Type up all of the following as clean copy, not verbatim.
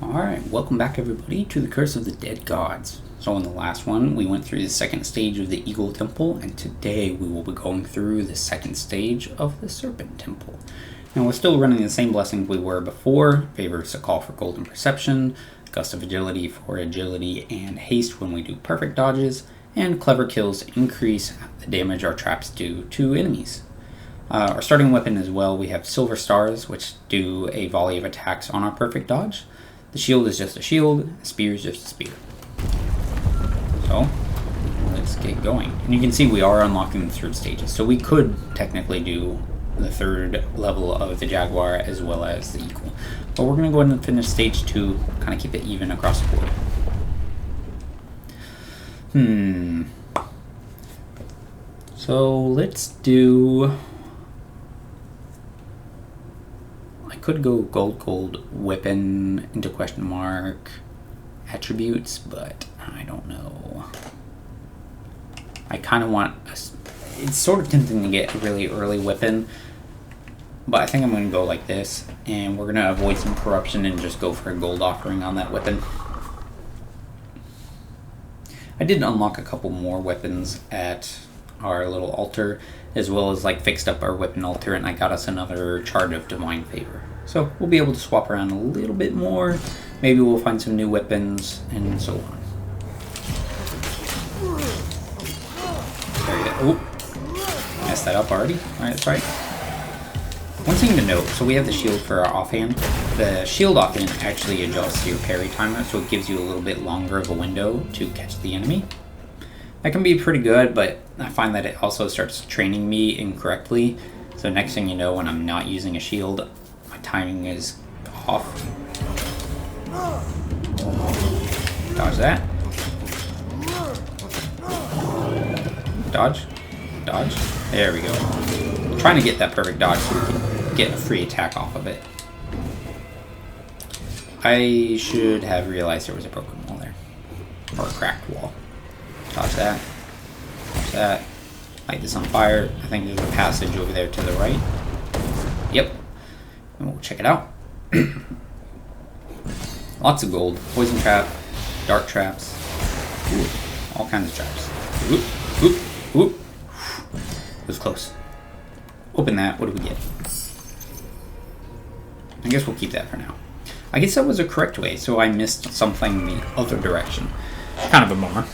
Alright, welcome back everybody to the Curse of the Dead Gods. So in the last one, we went through the second stage of the Eagle Temple, and today we will be going through the second stage of the Serpent Temple. Now we're still running the same blessings we were before. Favor is a call for golden perception, gust of agility for agility and haste when we do perfect dodges, and clever kills increase the damage our traps do to enemies. Our starting weapon as well, we have silver stars, which do a volley of attacks on our perfect dodge. The shield is just a shield, the spear is just a spear. So, let's get going. And you can see we are unlocking the third stages, so we could technically do the third level of the Jaguar as well as the Eagle. But we're going to go ahead and finish stage 2, kind of keep it even across the board. So, let's do... could go gold weapon into question mark attributes, but I don't know. I kind of want it's sort of tempting to get a really early weapon, but I think I'm going to go like this, and we're going to avoid some corruption and just go for a gold offering on that weapon. I did unlock a couple more weapons at our little altar, as well as like fixed up our weapon altar, and I got us another charge of divine favor. So we'll be able to swap around a little bit more. Maybe we'll find some new weapons and so on. Oh, messed that up already. Alright, that's right. One thing to note, so we have the shield for our offhand. The shield offhand actually adjusts your parry timer, so it gives you a little bit longer of a window to catch the enemy. That can be pretty good, but I find that it also starts training me incorrectly. So next thing you know, when I'm not using a shield, my timing is off. Dodge that. Dodge. Dodge. There we go. I'm trying to get that perfect dodge so we can get a free attack off of it. I should have realized there was a broken wall there. Or a cracked wall. Dodge that. Dodge that. Light this on fire. I think there's a passage over there to the right. Yep. And we'll check it out. Lots of gold. Poison trap. Dark traps. Ooh, all kinds of traps. Oop, oop, oop. It was close. Open that. What do we get? I guess we'll keep that for now. I guess that was a correct way, so I missed something the other direction. Kind of a bummer.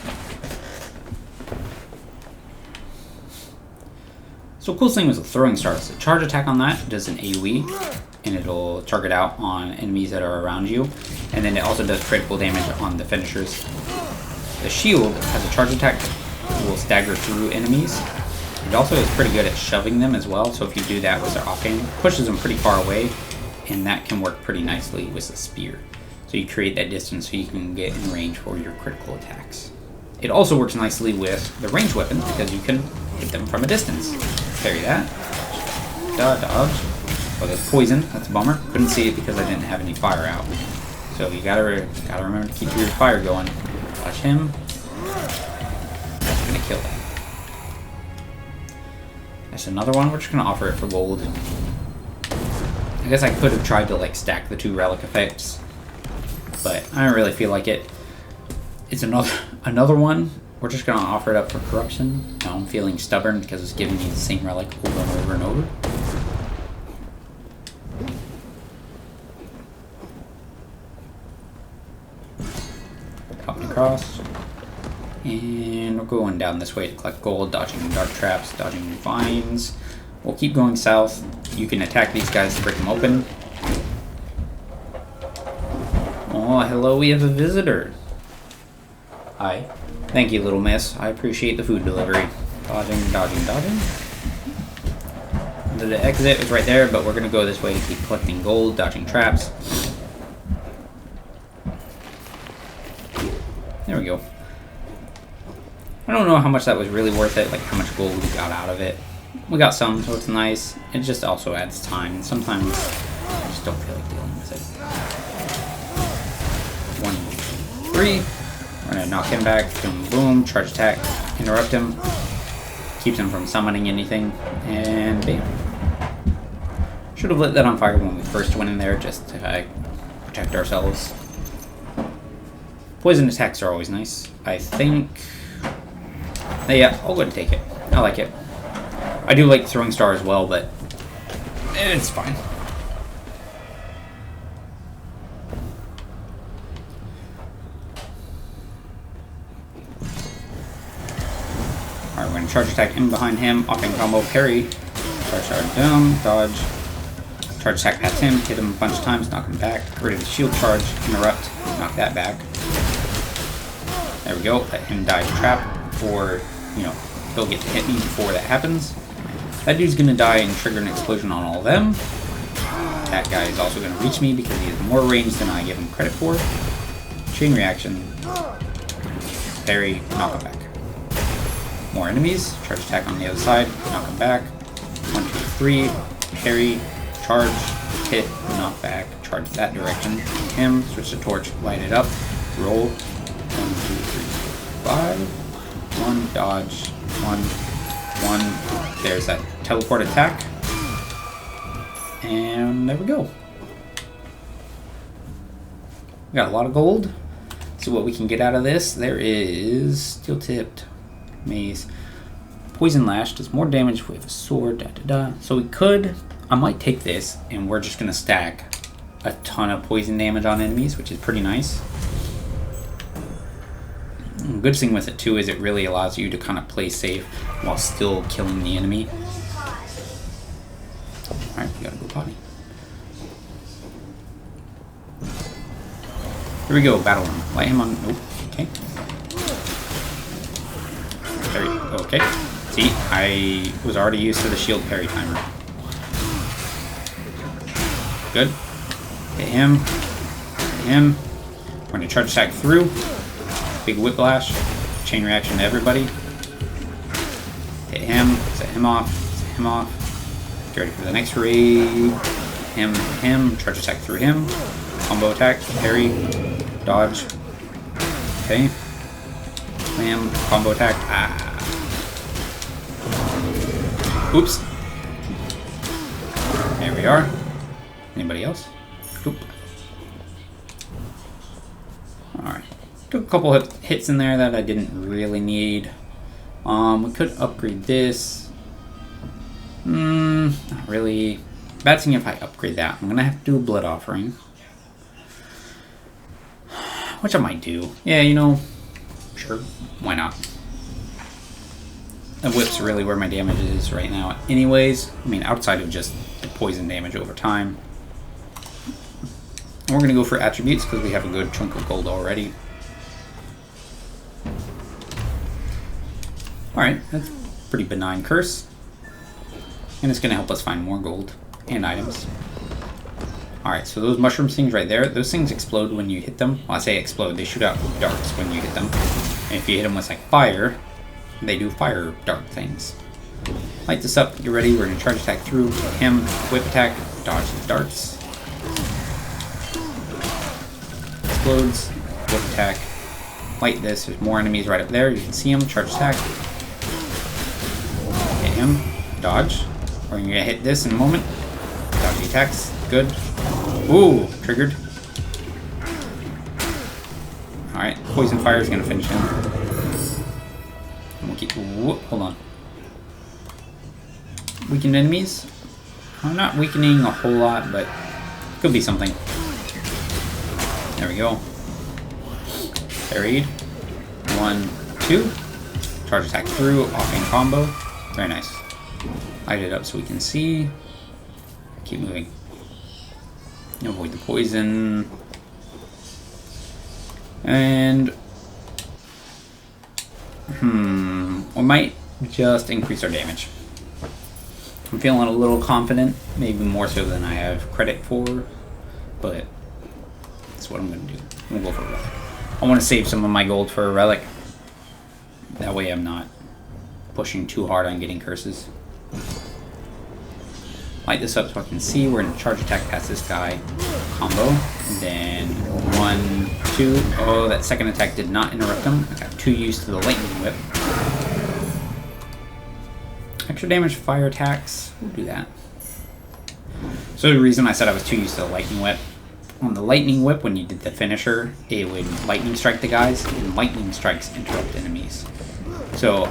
So coolest thing was the throwing stars. The charge attack on that does an AoE, and it'll target out on enemies that are around you. And then it also does critical damage on the finishers. The shield has a charge attack that will stagger through enemies. It also is pretty good at shoving them as well, so if you do that with their offhand, it pushes them pretty far away, and that can work pretty nicely with the spear. So you create that distance so you can get in range for your critical attacks. It also works nicely with the ranged weapons because you can hit them from a distance. Parry that. Dodge. Oh, there's poison. That's a bummer. Couldn't see it because I didn't have any fire out. So you gotta remember to keep your fire going. Dodge him. That's gonna kill that. There's another one. We're just gonna offer it for gold. I guess I could have tried to like stack the two relic effects, but I don't really feel like it. It's another one. We're just gonna offer it up for corruption. Now I'm feeling stubborn because it's giving me the same relic over and over and over. Popping across. And we're going down this way to collect gold, dodging dark traps, dodging vines. We'll keep going south. You can attack these guys to break them open. Oh, hello, we have a visitor. Hi. Thank you, little miss. I appreciate the food delivery. Dodging. The exit is right there, but we're going to go this way to keep collecting gold, dodging traps. There we go. I don't know how much that was really worth it, like how much gold we got out of it. We got some, so it's nice. It just also adds time, and sometimes I just don't feel like dealing with it. 1, 3. We're going to knock him back, boom, boom, charge attack, interrupt him, keeps him from summoning anything, and bam. Should have lit that on fire when we first went in there, just to protect ourselves. Poison attacks are always nice. I think... Yeah, I'll go ahead and take it. I like it. I do like Throwing Star as well, but it's fine. Alright, we're going to charge attack in behind him, offhand combo, parry, charge down, dodge, charge attack past him, hit him a bunch of times, knock him back, get rid of the shield charge, interrupt, knock that back. There we go, let him die to trap, or, you know, he'll get to hit me before that happens. That dude's going to die and trigger an explosion on all of them. That guy is also going to reach me because he has more range than I give him credit for. Chain reaction, parry, knock him back. More enemies, charge attack on the other side, knock him back. 1, 2, 3, parry, charge, hit, knock back, charge that direction. Him, switch the torch, light it up, roll. 1, 2, 3, 5. 1, dodge, 1, 1. There's that teleport attack. And there we go. We got a lot of gold. Let's see what we can get out of this. There is steel tipped mace. Poison lash does more damage with a sword. So we could, I might take this and we're just gonna stack a ton of poison damage on enemies, which is pretty nice. The good thing with it too is it really allows you to kind of play safe while still killing the enemy. Alright, we gotta go potty. Here we go, battle him. Light him on. Nope. Okay. Parry. Okay. See, I was already used to the shield parry timer. Good. Hit him. Hit him. We're going to charge attack through. Big whiplash. Chain reaction to everybody. Hit him. Set him off. Set him off. Get ready for the next raid. Him. Charge attack through him. Combo attack. Parry. Dodge. Okay. Slam. Combo attack. Ah. Oops. There we are. Anybody else? Oop. Alright. Took a couple of hits in there that I didn't really need. We could upgrade this. Not really. Bad thing if I upgrade that. I'm gonna have to do a blood offering. Which I might do. Yeah, you know, sure. Why not? The whip's really where my damage is right now anyways. I mean, outside of just the poison damage over time. And we're going to go for attributes because we have a good chunk of gold already. Alright, that's a pretty benign curse. And it's going to help us find more gold and items. Alright, so those mushroom things right there, those things explode when you hit them. Well, I say explode, they shoot out darts when you hit them. And if you hit them with like fire, they do fire dart things. Light this up, get ready, we're going to charge attack through him, whip attack, dodge the darts. Explodes, whip attack, light this, there's more enemies right up there, you can see them, charge attack. Hit him, dodge. We're going to hit this in a moment. Dodge the attacks, good. Ooh, triggered. Alright, poison fire is going to finish him. And we'll keep. Whoop, hold on. Weakened enemies? I'm not weakening a whole lot, but could be something. There we go. Parried. 1, 2. Charge attack through, offhand combo. Very nice. Light it up so we can see. Keep moving. Avoid the poison. And we might just increase our damage. I'm feeling a little confident, maybe more so than I have credit for, but that's what I'm going to do. I'm going to go for a relic. I want to save some of my gold for a relic. That way I'm not pushing too hard on getting curses. Light this up so I can see. We're going to charge attack past this guy. Combo. And then 1, 2. Oh, that second attack did not interrupt him. I got too used to the lightning whip. Extra damage fire attacks. We'll do that. So the reason I said I was too used to the lightning whip on the lightning whip, when you did the finisher, it would lightning strike the guys, and lightning strikes interrupt enemies. So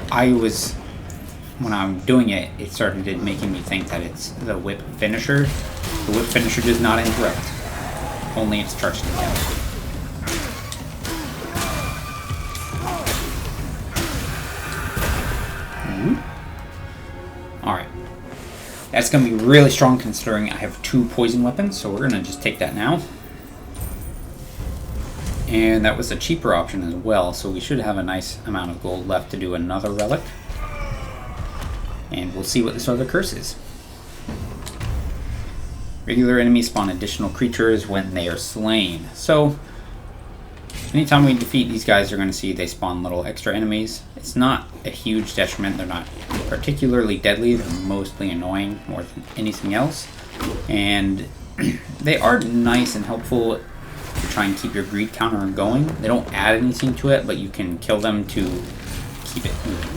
when I'm doing it, it started making me think that it's the whip finisher. The whip finisher does not interrupt, only its charged attack. Alright. That's going to be really strong considering I have 2 poison weapons, so we're going to just take that now. And that was a cheaper option as well, so we should have a nice amount of gold left to do another relic. And we'll see what this other curse is. Regular enemies spawn additional creatures when they are slain. So, anytime we defeat these guys, you're going to see they spawn little extra enemies. It's not a huge detriment. They're not particularly deadly. They're mostly annoying more than anything else. And they are nice and helpful to try and keep your greed counter going. They don't add anything to it, but you can kill them to keep it moving.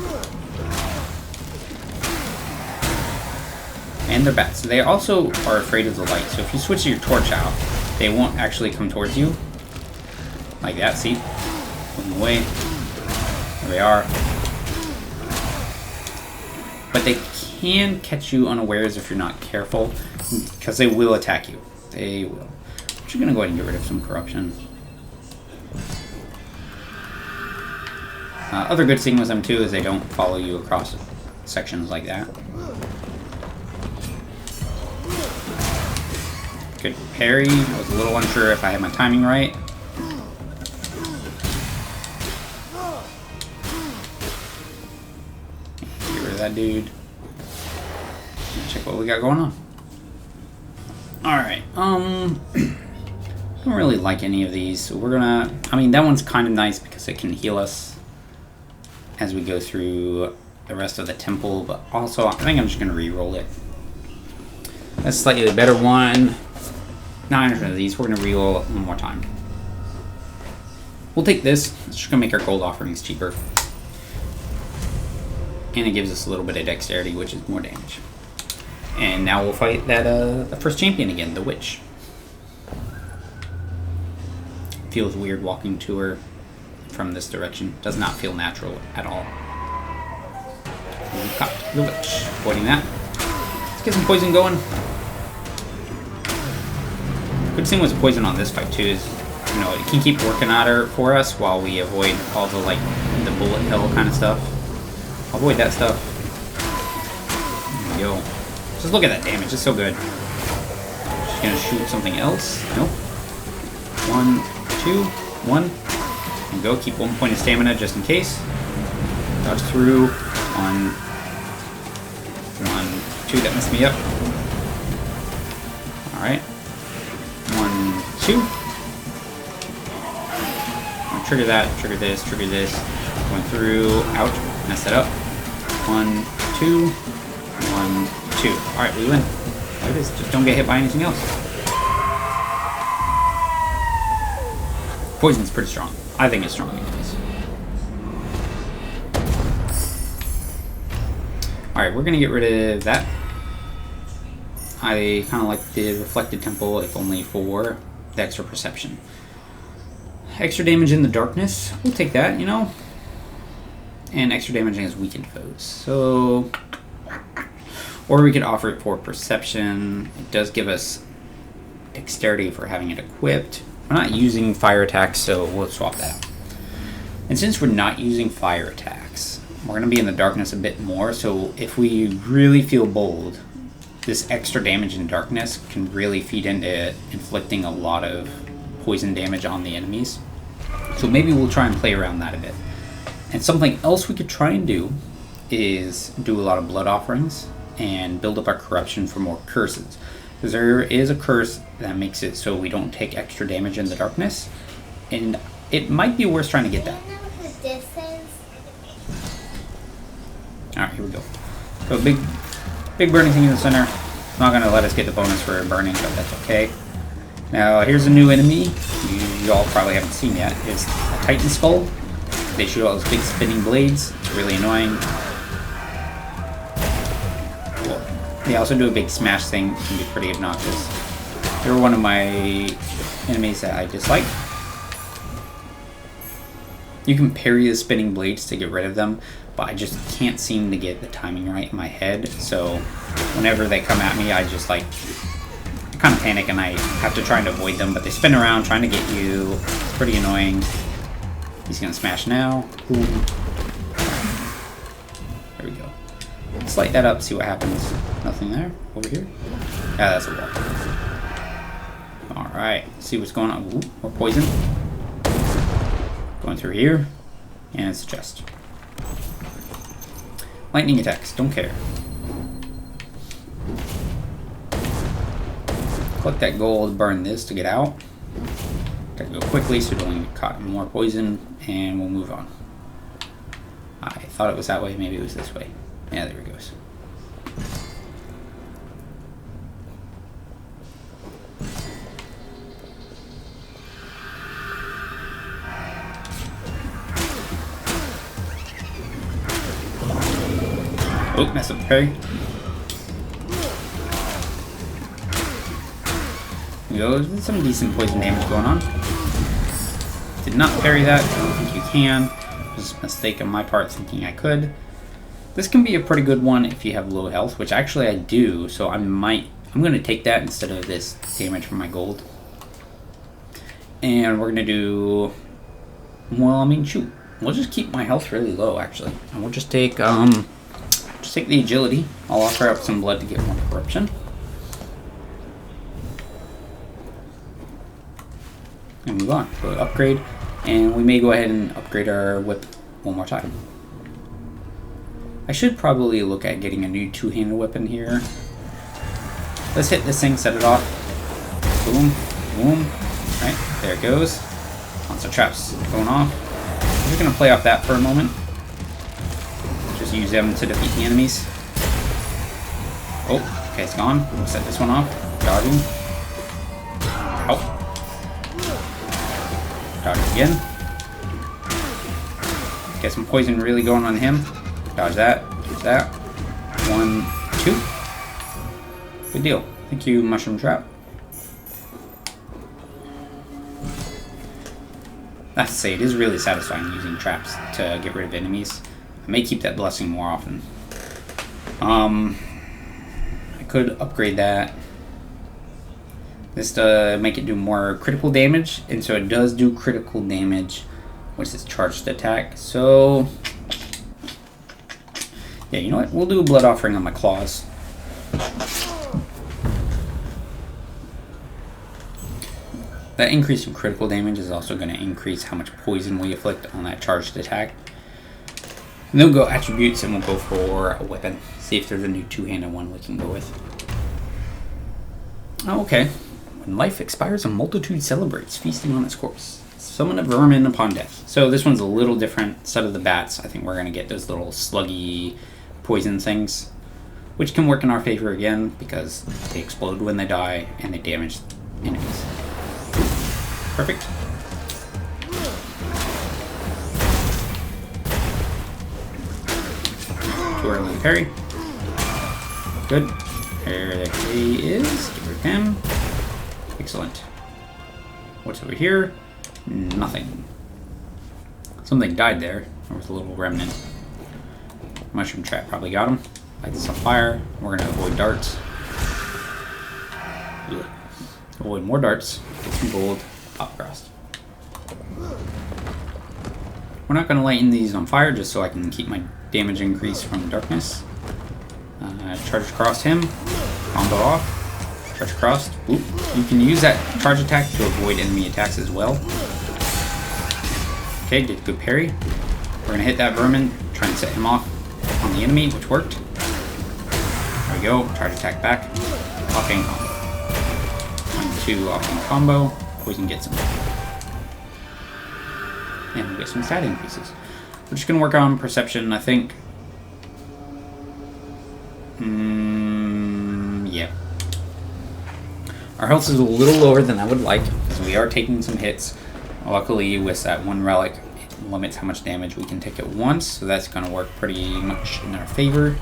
And they're bad. So they also are afraid of the light. So if you switch your torch out, they won't actually come towards you. Like that, see? Moving away. There they are. But they can catch you unawares if you're not careful, because they will attack you. They will. I'm just gonna go ahead and get rid of some corruption. Other good thing with them too is they don't follow you across sections like that. Good parry. I was a little unsure if I had my timing right. Get rid of that dude. Check what we got going on. Alright, don't really like any of these, so we're gonna... I mean, that one's kind of nice because it can heal us as we go through the rest of the temple, but also I think I'm just gonna re-roll it. That's slightly the better one. 900 of these, we're gonna re-roll it one more time. We'll take this, it's just gonna make our gold offerings cheaper. And it gives us a little bit of dexterity, which is more damage. And now we'll fight that the first champion again, the witch. Feels weird walking to her from this direction. Does not feel natural at all. We caught the witch. Avoiding that. Let's get some poison going. Good thing with poison on this fight too is, you know, it can keep working at her for us while we avoid all the like the bullet hell kind of stuff. Avoid that stuff. There we go. Just look at that damage, it's so good. Just gonna shoot something else. Nope. 1, 2, 1. And go, keep 1 point of stamina just in case. Dodge through. 1, 2, that messed me up. Alright. 1, 2. I'll trigger that, trigger this. Going through. Ouch. Messed that up. 1, 2. 1, 2. Alright, we win. Look at this. Just don't get hit by anything else. Poison's pretty strong. I think it's strong anyways. Alright, we're gonna get rid of that. I kind of like the reflected temple, if only for the extra perception. Extra damage in the darkness. We'll take that, you know. And extra damage against weakened foes. So... Or we could offer it for perception. It does give us dexterity for having it equipped. We're not using fire attacks, so we'll swap that out. And since we're not using fire attacks, we're going to be in the darkness a bit more, so if we really feel bold, this extra damage in darkness can really feed into inflicting a lot of poison damage on the enemies. So maybe we'll try and play around that a bit. And something else we could try and do is do a lot of blood offerings and build up our corruption for more curses. Because there is a curse that makes it so we don't take extra damage in the darkness. And it might be worth trying to get that. Alright, here we go. So big burning thing in the center. It's not going to let us get the bonus for burning, but that's okay. Now, here's a new enemy you all probably haven't seen yet. It's a Titan Skull. They shoot all those big spinning blades. It's really annoying. They also do a big smash thing. It can be pretty obnoxious. They were one of my enemies that I dislike. You can parry the spinning blades to get rid of them, but I just can't seem to get the timing right in my head. So whenever they come at me, I just like kind of panic and I have to try and avoid them, but they spin around trying to get you. It's pretty annoying. He's gonna smash now. Ooh. There we go. Let's light that up, see what happens. Nothing there. Over here? Yeah, that's a wall. Alright, see what's going on. Ooh, more poison. Going through here. And it's a chest. Lightning attacks, don't care. Collect that gold, burn this to get out. Gotta go quickly so you don't get caught in more poison, and we'll move on. I thought it was that way, maybe it was this way. Yeah, there it goes. Oh, mess up the parry. There's some decent poison damage going on. Did not parry that. I don't think you can. Just a mistake on my part thinking I could. This can be a pretty good one if you have low health, which actually I do. So I'm going to take that instead of this damage from my gold. And we're going to do, well, I mean, shoot. We'll just keep my health really low actually. And we'll just take the agility. I'll offer up some blood to get more corruption. And move on. Go to upgrade. And we may go ahead and upgrade our whip one more time. I should probably look at getting a new two-handed weapon here. Let's hit this thing, set it off. Boom, boom. Right, there it goes. Lots of traps going off. I'm just going to play off that for a moment. Just use them to defeat the enemies. Oh, okay, it's gone. We'll set this one off. Dodging. Ow. Dodge again. Get some poison really going on him. Dodge that. Dodge that. 1, 2. Good deal. Thank you, Mushroom Trap. I have to say, it is really satisfying using traps to get rid of enemies. I may keep that blessing more often. I could upgrade that. This to make it do more critical damage, and so it does do critical damage. What's this charged attack? So, yeah, you know what? We'll do a blood offering on my claws. That increase in critical damage is also going to increase how much poison we inflict on that charged attack. And then we'll go attributes and we'll go for a weapon. See if there's a new two-handed one we can go with. Oh, okay. When life expires, a multitude celebrates, feasting on its corpse. Summon a vermin upon death. So this one's a little different. Instead of the bats, I think we're going to get those little sluggy poison things, which can work in our favor again because they explode when they die and they damage enemies. Perfect. Too early to parry. Good. There he is. Get rid of him. Excellent. What's over here? Nothing. Something died there. There was a little remnant. Mushroom Trap probably got him. Light this on fire. We're going to avoid darts. Ugh. Avoid more darts. Get some gold. Pop crust. We're not going to lighten these on fire just so I can keep my damage increase from darkness. Charge across him. Combo off. Charge across. Oop. You can use that charge attack to avoid enemy attacks as well. Okay, did a good parry. We're going to hit that vermin. Try and set him off on the enemy, which worked. There we go. Charge attack back. Locking combo. 1, 2 locking combo. Poison gets him. And we'll get some stat increases. We're just going to work on perception, I think. Yeah. Our health is a little lower than I would like, because we are taking some hits. Luckily, with that one relic, it limits how much damage we can take at once, so that's going to work pretty much in our favor.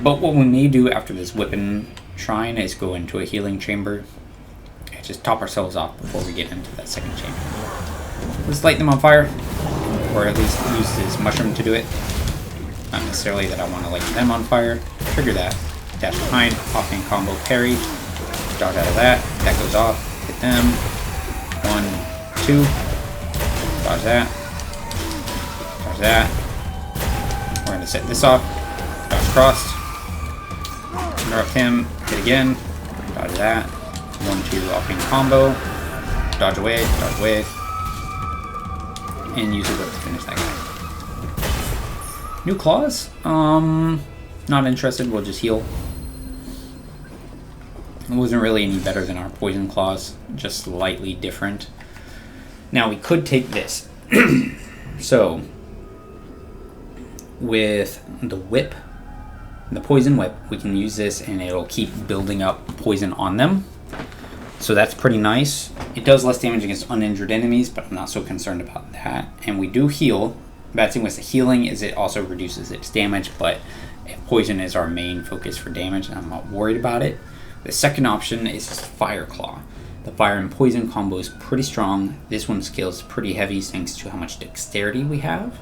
But what we may do after this weapon shrine is go into a healing chamber just top ourselves off before we get into that second chamber. Let's light them on fire, or at least use this mushroom to do it. Not necessarily that I want to light them on fire. Trigger that. Dash behind, offhand combo parry. Dodge out of that. That goes off. Hit them. 1, 2. Dodge that. Dodge that. We're going to set this off. Dodge crossed. Interrupt him. Hit again. Dodge that. 1, 2 offhand combo. Dodge away. Dodge away. And use a whip to finish that guy. New claws? Not interested. We'll just heal. It wasn't really any better than our poison claws. Just slightly different. Now we could take this. So, with the whip, the poison whip, we can use this and it'll keep building up poison on them. So that's pretty nice. It does less damage against uninjured enemies, but I'm not so concerned about that. And we do heal. The bad thing with the healing is it also reduces its damage, but if poison is our main focus for damage, I'm not worried about it. The second option is Fire Claw. The fire and poison combo is pretty strong. This one scales pretty heavy thanks to how much dexterity we have.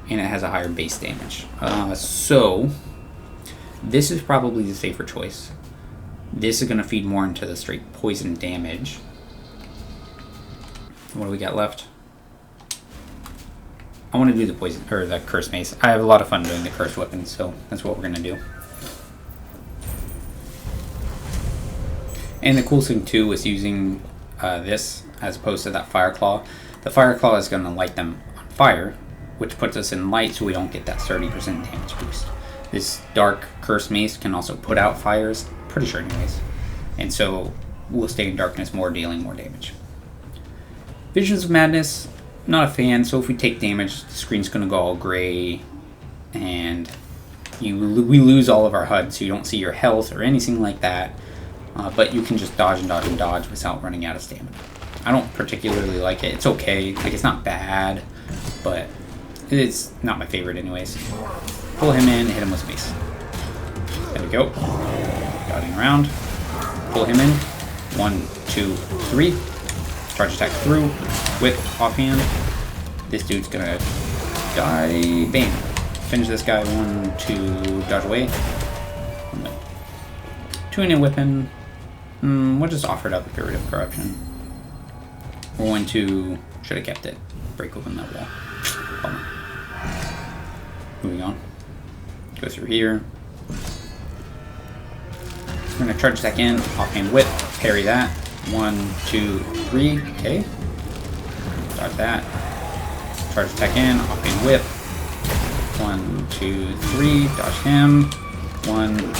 And it has a higher base damage. So, this is probably the safer choice. This is going to feed more into the straight poison damage. What do we got left? I want to do the poison, or the curse mace. I have a lot of fun doing the curse weapons, so that's what we're going to do. And the cool thing too is using this as opposed to that fire claw. The fire claw is going to light them on fire, which puts us in light so we don't get that 30% damage boost. This dark curse mace can also put out fires, pretty sure anyways. And so we'll stay in darkness more, dealing more damage. Visions of Madness, not a fan. So if we take damage, the screen's going to go all gray and we lose all of our HUD, so you don't see your health or anything like that. But you can just dodge and dodge and dodge without running out of stamina. I don't particularly like it. It's okay. Like, it's not bad, but it's not my favorite anyways. Pull him in, hit him with mace. There we go. Dodging around. Pull him in. 1, 2, 3. Charge attack through. Whip, offhand. This dude's gonna die. Bam. Finish this guy. 1, 2, dodge away. 2 in a weapon. We'll just offer it up and get rid of corruption. We're going to... should have kept it. Break open that wall. Bummer. Moving on. Go through here. We're going to charge attack in. Offhand whip. Parry that. 1, 2, 3. Okay. Dodge that. Charge attack in. Offhand whip. 1, 2, 3. Dodge him. 1.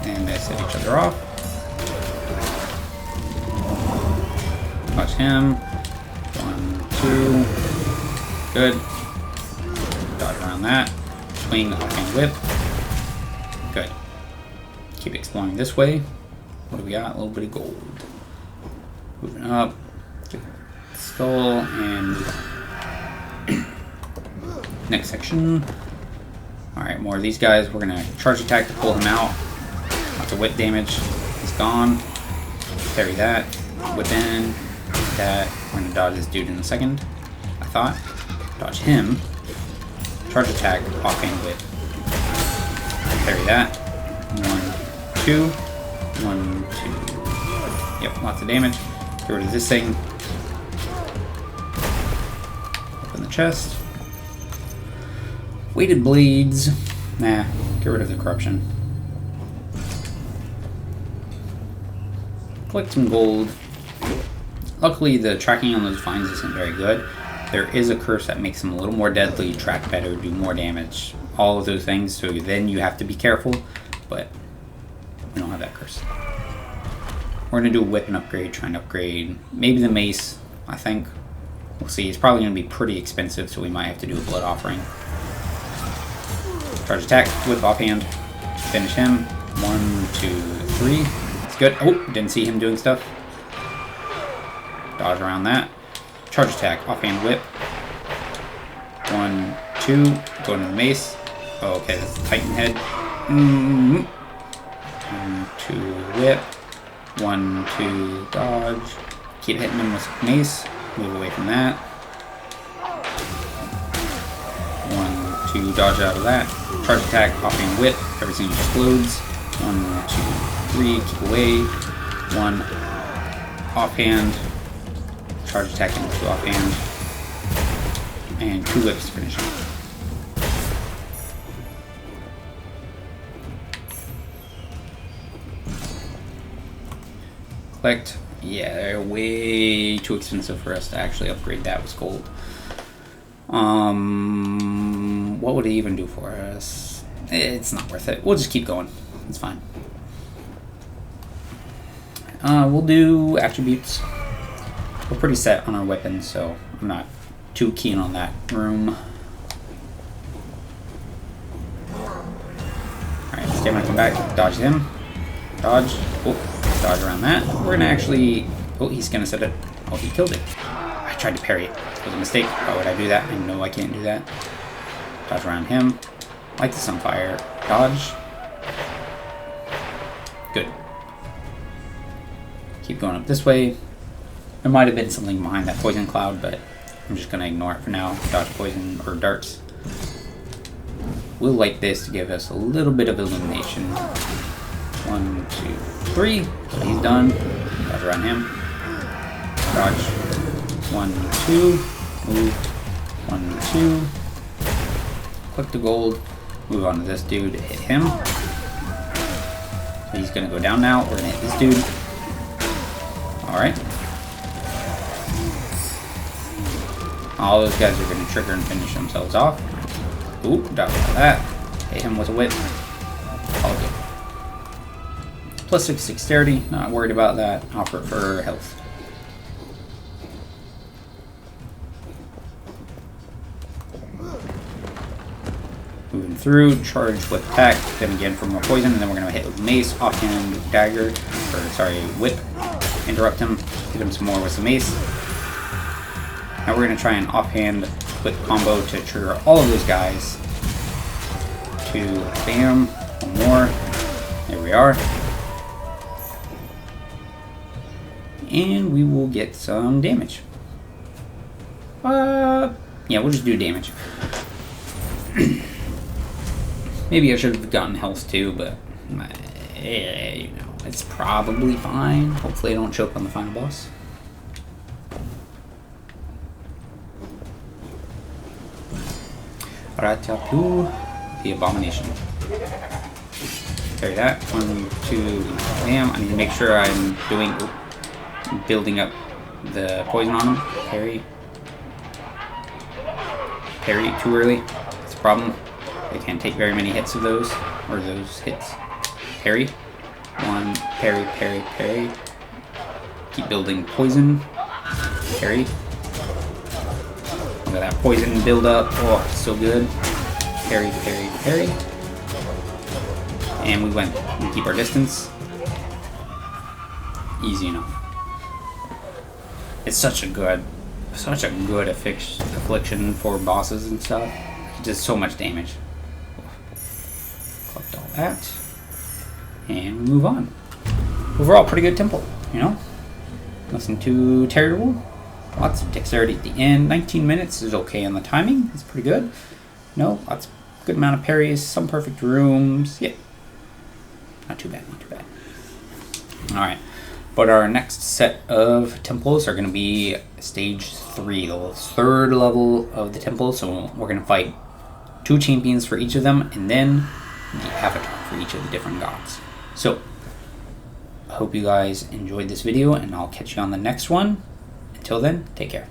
And they set each other off. Dodge him. 1, 2. Good. Dodge around that. Swing, offhand whip. Good. Keep exploring this way. What do we got? A little bit of gold. Moving up. Skull and next section. Alright, more of these guys. We're gonna charge attack to pull him out. Lots of whip damage. He's gone. Parry that. Whip in. That. We're gonna dodge this dude in a second. I thought. Dodge him. Charge attack. Offhand whip. Parry that. 1, 2. 1, 2. Yep, lots of damage. Get rid of this thing. Open the chest. Weighted blades. Nah, get rid of the corruption. Collect some gold. Luckily, the tracking on those vines isn't very good. There is a curse that makes them a little more deadly, track better, do more damage, all of those things, so then you have to be careful, but we don't have that curse. We're going to do a weapon upgrade, try and upgrade maybe the mace, I think. We'll see. It's probably going to be pretty expensive, so we might have to do a blood offering. Charge attack, whip offhand, finish him. 1, 2, 3. It's good. Oh, didn't see him doing stuff. Dodge around that. Charge attack, offhand whip. 1, 2. Go into the mace. Oh, okay, that's the Titan head. 1, 2, whip. 1, 2, dodge. Keep hitting him with mace. Move away from that. 1, 2, dodge out of that. Charge attack, offhand whip. Everything explodes. 1, 2, 3, keep away. 1, offhand. Charge attack into 2 offhand. And 2 whips to finish him. Collect. Yeah, they're way too expensive for us to actually upgrade that with gold. What would it even do for us? It's not worth it. We'll just keep going. It's fine. We'll do attributes. We're pretty set on our weapons, so I'm not too keen on that room. Alright, stay when I come back. Dodge him. Dodge. Oh, dodge around that. We're gonna actually... Oh, he's gonna set it. Oh, he killed it. I tried to parry it. It was a mistake. Why would I do that? I know I can't do that. Dodge around him. Like the sunfire. Dodge. Good. Keep going up this way. There might have been something behind that poison cloud, but I'm just gonna ignore it for now. Dodge poison or darts. We'll light this to give us a little bit of illumination. 1, 2, 3. So he's done. Dodge around him. Dodge. 1, 2. Move. 1, 2. Click the gold. Move on to this dude. Hit him. So he's gonna go down now. We're gonna hit this dude. Alright. All those guys are gonna trigger and finish themselves off. Ooh, dodge that. Hit him with a whip. All good. Plus 6 dexterity. Not worried about that. Offer it for health. Moving through, charge with attack, then again for more poison, and then we're going to hit with mace, offhand dagger, or sorry, whip, interrupt him, hit him some more with some mace. Now we're going to try an offhand whip combo to trigger all of those guys. 2, bam, one more, there we are. And we will get some damage. Yeah, we'll just do damage. Maybe I should have gotten health too, but you know, it's probably fine. Hopefully I don't choke on the final boss. Ratatu, the Abomination. Carry that. 1, 2, bam. I need to make sure I'm building up the poison on him. Parry. Parry too early. That's a problem. I can't take very many hits of those, or those hits. Parry. 1, parry, parry, parry. Keep building poison. Parry. Look at that poison build up. Oh, so good. Parry, parry, parry. And we keep our distance. Easy enough. It's such a good affliction for bosses and stuff. It does so much damage. Collect all that. And we move on. Overall, pretty good temple, you know? Nothing too terrible. Lots of dexterity at the end. 19 minutes is okay on the timing. It's pretty good. No, lots of good amount of parries, some perfect rooms. Yeah. Not too bad, not too bad. Alright. But our next set of temples are going to be stage 3, the third level of the temple. So we're going to fight 2 champions for each of them, and then the avatar for each of the different gods. So, I hope you guys enjoyed this video, and I'll catch you on the next one. Until then, take care.